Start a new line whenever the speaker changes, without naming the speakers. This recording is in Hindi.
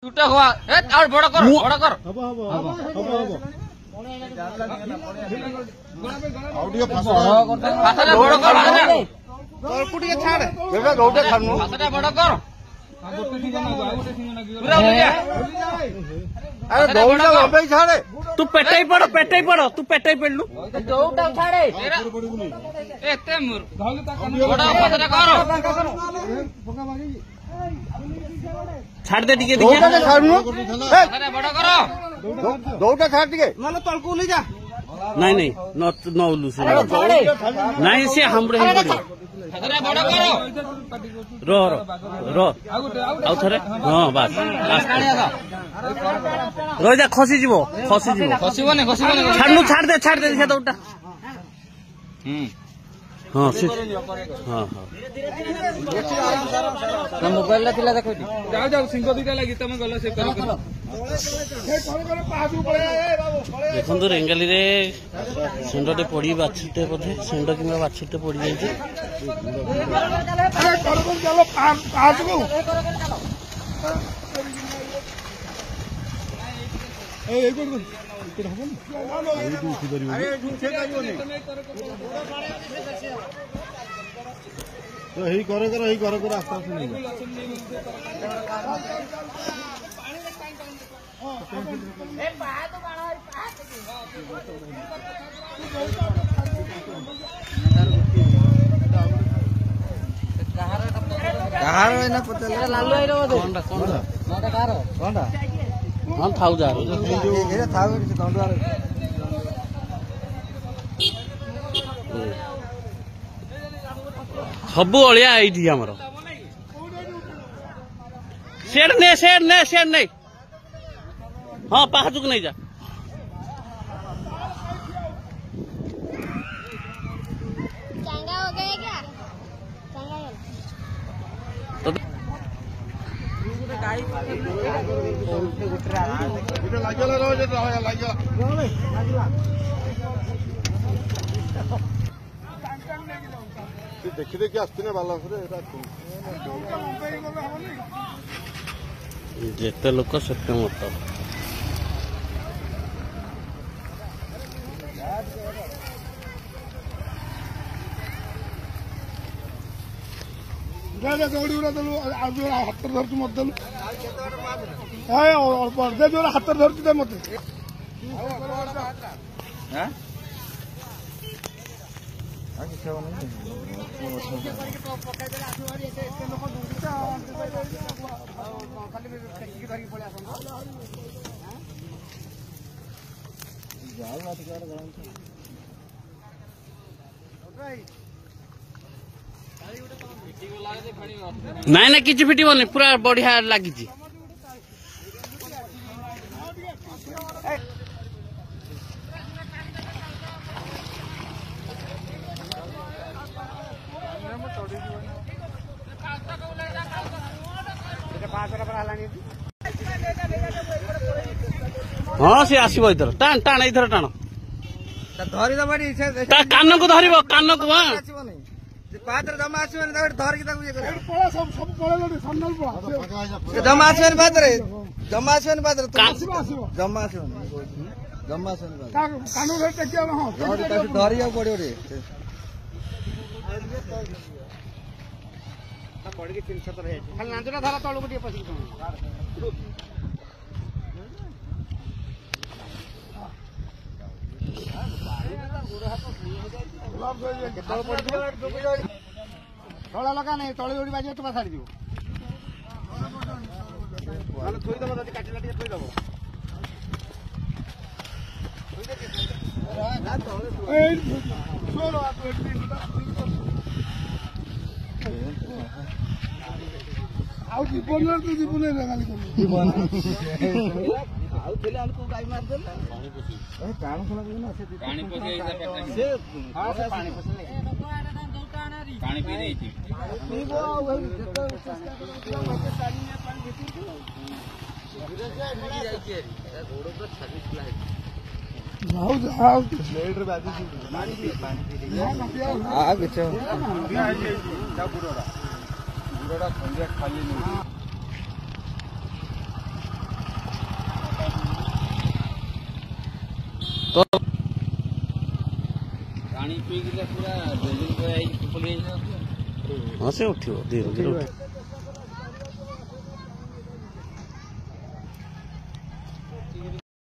দুটা হওয়া আর বড় কর বড় কর
হব হব হব হব হব
অডিও ফাসাটা বড় কর তোর কুটিকে ছাড় বেটা গৌটা খানু ফাসাটা বড় কর গোটে সিজন না গোটে সিজন না পুরা বুঝা আরে দৌড়া লম্বাই ছাড়ে
तू पेटाई पड़ो तू पेटाई पड़लू
দৌড়া ছাড়ে এতে মুর বড় ফাসাটা কর
छाड़ दे टिके
দৌড়াটা ছাড়নু ফাসাটা বড় কর দৌড়া ছাড় দিকে মানে তলকু লই যা
नहीं नहीं न उल्लू से नहीं से हमरे ही पड़े
ফাসাটা বড় কর
रो रो रो आउ थरे हां बस रो जा खसी जीवो
খসিবনে
छाड़ दे देखा दौटा हां से हां हां
ना मोबाइल ला थिला देखो
जाओ सिंह दुटा लागि तमे गला से कर
देखो तो रेंगाली रे सेंडटे पड़ी बाछीटे बोधे सेंड किंबा बाछीटे पड़ी जाई छै
अरे कर चलो पास को ए गुड गुड इकडे हबो ए दुखी धरिबो अरे दुखे जाइबो नै तो हेई करे आस्ते आस्ते नहीं ए पहा तो बाणा
कहार है ना पता लालू आई रो
कोनडा
नाटा कहार कोनडा
हां थाउ जा
ए थाउ से दंडवा
सबु अलिया आईठी हमरो शेर नहीं हां पाहचुक नहीं जा
चंगा हो गया क्या चंगा
तो
लागला रो जे लागला देखी देखी आसती ना बालांस रे
जेते लोक सेते मत
दौड़ी उड़ा देलु हाथ धरचु मत देलु अल्प जो हाथ धरचु दे मत
नाई ना किछि फिटिबोनी पूरा बढ़िया लागिछि हाँ सी आसब इधर टाण टाण इधर टाण
धरी दबडी
कान को धरिब कान को हाँ
पात्र जमा आसीबनी धर के ताकू ये करे
पळा सब पळेलो सन्नल पळा
जमा आसीबनी पात्र जमा आसीबनी पात्र जमा आसीबनी
कानू रे टेकिया न हो
धरिया पड़ियो रे पड़ के 300 रहे खाली नांदुला धारा तळो को पसी तला लगा नहीं तले जोड़ी बाजी तो छाड़ी दियो माने थोई दबो जदी काटी लाटी थोई दबो
ए सोलो आप आउ जीवन तो जीवन लगाली जीवन आउ थले हमको गाय मार दे ना ए कान खोला ना से पानी पके से हां से पानी पसले पानी पी रही थी पीबो वही देखो मके साड़ी में पानी देती थी धीरे से मिली जाई के रोड पर 26 लाख जाओ लेटर बाजी पानी पी आ गयो जा बुरोड़ा संध्या खाली नहीं ପାଣି ପିଇକି ପୁରା
ହଁ ସେ ଉଠିବ ଧୀରେ ଧୀରେ ଉଠିବ।